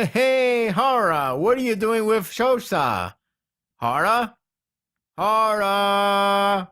Hey, Hara, what are you doing with Shosa? Hara? Hara!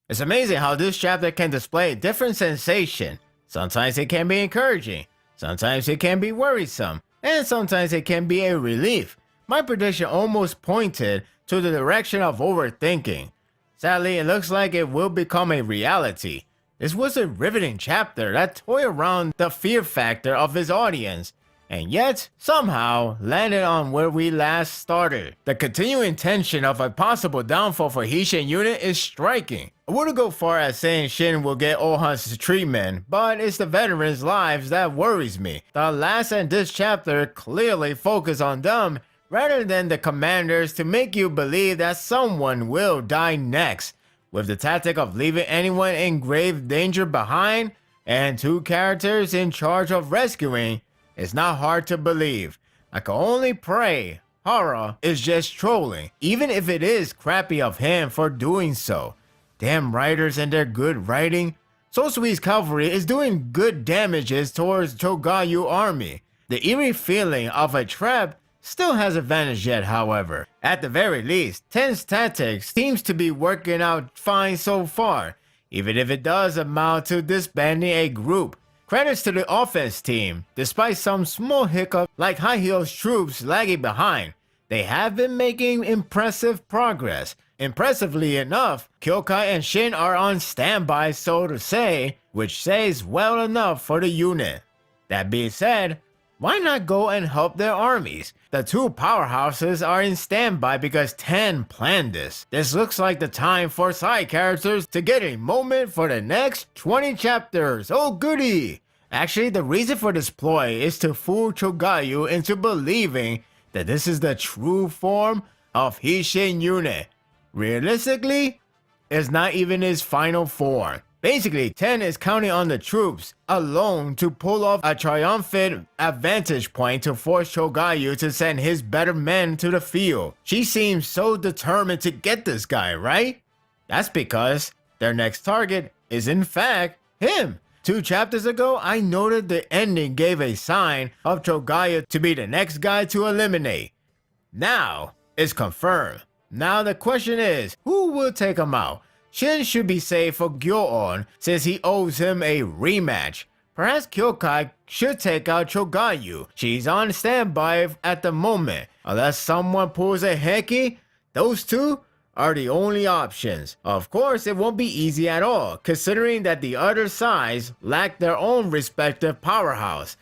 It's amazing how this chapter can display different sensation. Sometimes it can be encouraging, sometimes it can be worrisome, and sometimes it can be a relief. My prediction almost pointed to the direction of overthinking. Sadly, it looks like it will become a reality. This was a riveting chapter that toyed around the fear factor of his audience, and yet somehow landed on where we last started. The continuing tension of a possible downfall for Hishin unit is striking. I wouldn't go far as saying Shin will get Ohan's treatment, but it's the veterans' lives that worries me. The last and this chapter clearly focus on them rather than the commanders to make you believe that someone will die next. With the tactic of leaving anyone in grave danger behind and two characters in charge of rescuing, it's not hard to believe. I can only pray Hara is just trolling, even if it is crappy of him for doing so. Damn writers and their good writing. Sosui's cavalry is doing good damages towards Chogayu army. The eerie feeling of a trap still has advantage yet, however. At the very least, Ten's tactics seems to be working out fine so far, even if it does amount to disbanding a group. Credits to the offense team, despite some small hiccup like High Heel's troops lagging behind. They have been making impressive progress. Impressively enough, Kyokai and Shin are on standby, so to say, which says well enough for the unit. That being said, why not go and help their armies? The two powerhouses are in standby because Ten planned this. This looks like the time for side characters to get a moment for the next 20 chapters. Oh goody! Actually, the reason for this ploy is to fool Chogayu into believing that this is the true form of Hishin unit. Realistically, it's not even his final form. Basically, Ten is counting on the troops alone to pull off a triumphant advantage point to force Chogayu to send his better men to the field. She seems so determined to get this guy, right? That's because their next target is in fact him. 2 chapters ago, I noted the ending gave a sign of Chogayu to be the next guy to eliminate. Now, it's confirmed. Now the question is, who will take him out? Shin should be safe for Gyo-on since he owes him a rematch. Perhaps Kyokai should take out Chogayu. She's on standby at the moment. Unless someone pulls a Heki, those two are the only options. Of course, it won't be easy at all, considering that the other sides lack their own respective powerhouse.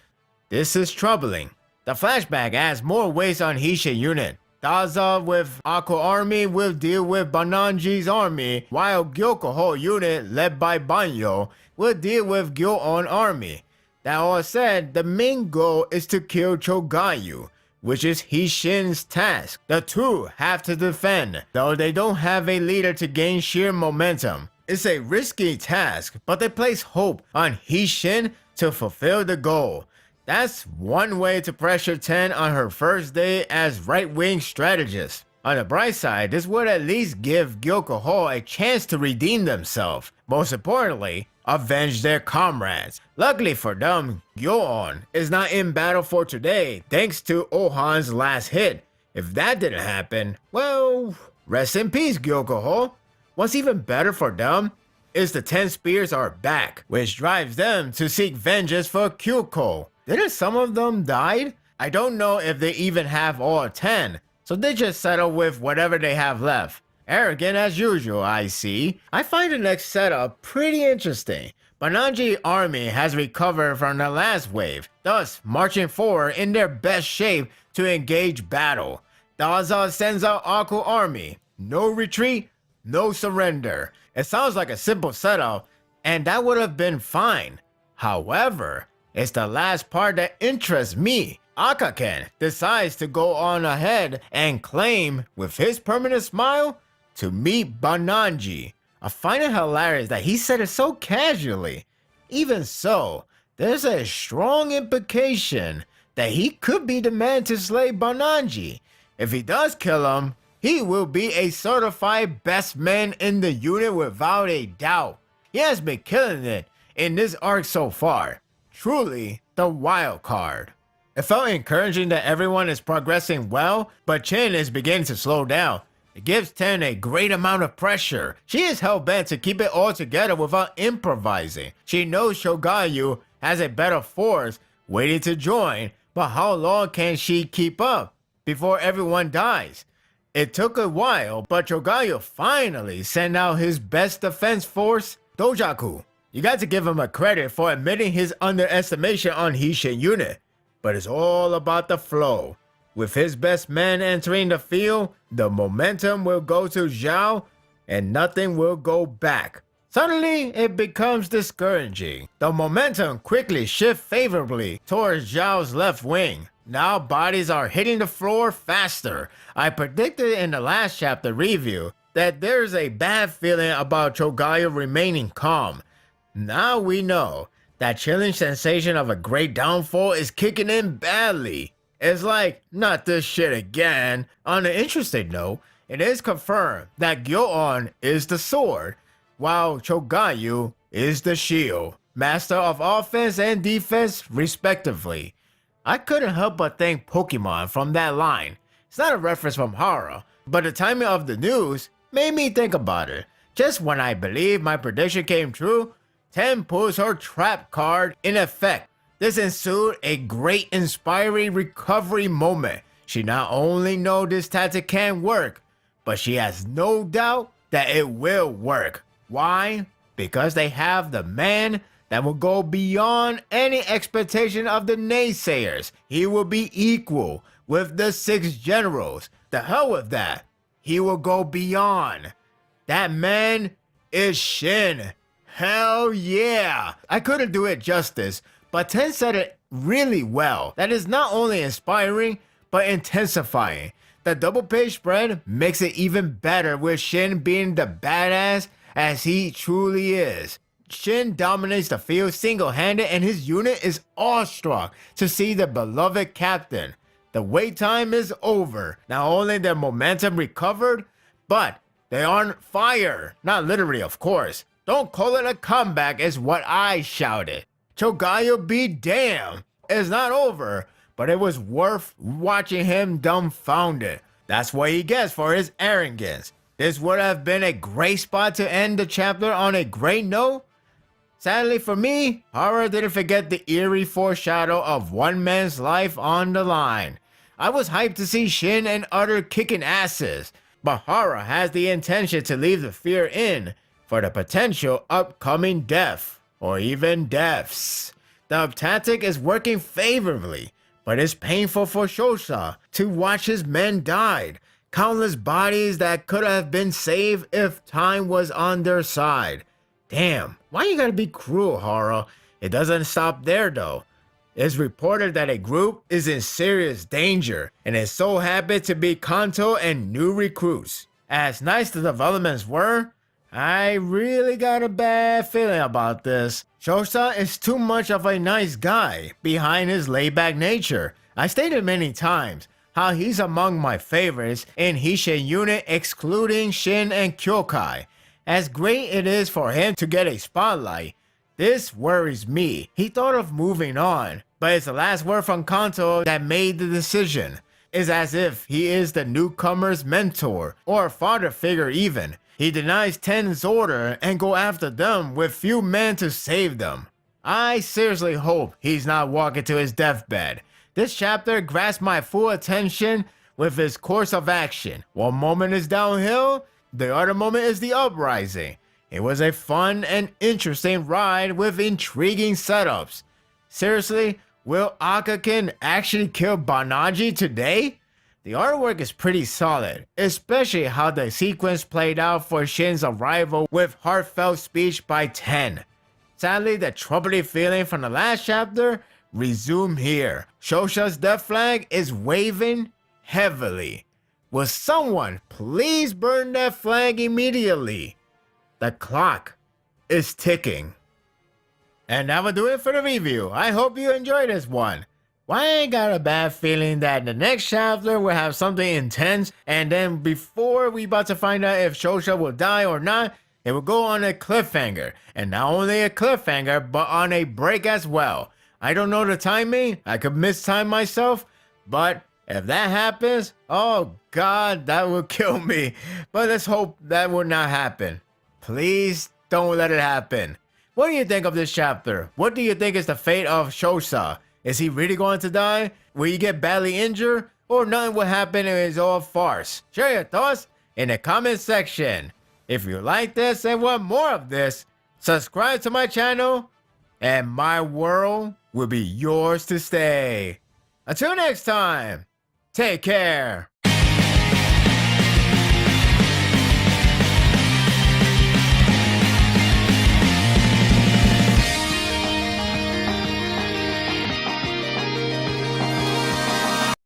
This is troubling. The flashback adds more weight on Hishin unit. Daza with Ako army will deal with Bananji's army, while Gyokoho unit led by Banyo will deal with Gyo-on army. That all said, the main goal is to kill Chogayu, which is Hishin's task. The two have to defend, though they don't have a leader to gain sheer momentum. It's a risky task, but they place hope on Hishin to fulfill the goal. That's one way to pressure Ten on her first day as right-wing strategist. On the bright side, this would at least give Gyokoho a chance to redeem themselves. Most importantly, avenge their comrades. Luckily for them, Gyo-on is not in battle for today thanks to Ohan's last hit. If that didn't happen, well, rest in peace, Gyokoho. What's even better for them is the 10 spears are back, which drives them to seek vengeance for Kyuko. Didn't some of them died? I don't know if they even have all 10, so they just settle with whatever they have left. Arrogant as usual, I see. I find the next setup pretty interesting. Bananji army has recovered from the last wave, thus marching forward in their best shape to engage battle. Daza sends out Ako army. No retreat, no surrender. It sounds like a simple setup, and that would have been fine. However, it's the last part that interests me. Akaken decides to go on ahead and claim, with his permanent smile, to meet Bananji. I find it hilarious that he said it so casually. Even so, there's a strong implication that he could be the man to slay Bananji. If he does kill him, He will be a certified best man in the unit without a doubt. He has been killing it in this arc so far. Truly the wild card. It felt encouraging that everyone is progressing well, but Shin is beginning to slow down. It gives Ten a great amount of pressure. She is hell-bent to keep it all together without improvising. She knows Shogayu has a better force waiting to join, but how long can she keep up before everyone dies? It took a while, but Shogayu finally sent out his best defense force, Dojaku. You got to give him a credit for admitting his underestimation on Hishin unit, but it's all about the flow. With his best man entering the field, the momentum will go to Zhao and nothing will go back. Suddenly, it becomes discouraging. The momentum quickly shifts favorably towards Zhao's left wing. Now bodies are hitting the floor faster. I predicted in the last chapter review that there's a bad feeling about Shogayu remaining calm. Now we know that chilling sensation of a great downfall is kicking in badly. It's like, not this shit again. On an interesting note, it is confirmed that Gyo-on is the sword, while Shogayu is the shield, master of offense and defense respectively. I couldn't help but think Pokemon from that line. It's not a reference from Hara, but the timing of the news made me think about it. Just when I believed my prediction came true, Ten pulls her trap card in effect. This ensued a great inspiring recovery moment. She not only knows this tactic can work, but she has no doubt that it will work. Why? Because they have the man that will go beyond any expectation of the naysayers. He will be equal with the 6 generals. The hell with that. He will go beyond. That man is Shin. Hell yeah. I couldn't do it justice, but Ten said it really well. That is not only inspiring, but intensifying. The double page spread makes it even better with Shin being the badass as he truly is. Shin dominates the field single-handed and his unit is awestruck to see the beloved captain. The wait time is over. Not only their momentum recovered, but they are on fire. Not literally, of course. Don't call it a comeback is what I shouted. Shogayu be damned. It's not over, but it was worth watching him dumbfounded. That's what he gets for his arrogance. This would have been a great spot to end the chapter on a great note. Sadly for me, Hara didn't forget the eerie foreshadow of one man's life on the line. I was hyped to see Shin and Utter kicking asses, but Hara has the intention to leave the fear in for the potential upcoming death, or even deaths. The tactic is working favorably, but it's painful for Shosha to watch his men die. Countless bodies that could have been saved if time was on their side. Damn, why you gotta be cruel, Hara? It doesn't stop there though. It's reported that a group is in serious danger and is so happy to be Kanto and new recruits. As nice the developments were, I really got a bad feeling about this. Shosha is too much of a nice guy behind his laid-back nature. I stated many times how he's among my favorites in Hishin unit excluding Shin and Kyokai. As great it is for him to get a spotlight, this worries me. He thought of moving on, but it's the last word from Kanto that made the decision. It's as if he is the newcomer's mentor, or father figure even. He denies Ten's order and go after them with few men to save them. I seriously hope he's not walking to his deathbed. This chapter grasps my full attention with its course of action. One moment is downhill, the other moment is the uprising. It was a fun and interesting ride with intriguing setups. Seriously, will Akakin actually kill Banaji today? The artwork is pretty solid, especially how the sequence played out for Shin's arrival with heartfelt speech by Ten. Sadly, the troubling feeling from the last chapter resumed here. Shosha's death flag is waving heavily. Will someone please burn that flag immediately? The clock is ticking. And that will do it for the review. I hope you enjoyed this one. Well, I ain't got a bad feeling that the next chapter will have something intense, and then before we about to find out if Shosha will die or not, it will go on a cliffhanger. And not only a cliffhanger, but on a break as well. I don't know the timing, I could mistime myself, but if that happens, oh god, that will kill me. But let's hope that will not happen. Please don't let it happen. What do you think of this chapter? What do you think is the fate of Shosha? Is he really going to die? Will he get badly injured? Or nothing will happen and it's all farce? Share your thoughts in the comment section. If you like this and want more of this, subscribe to my channel and my world will be yours to stay. Until next time, take care.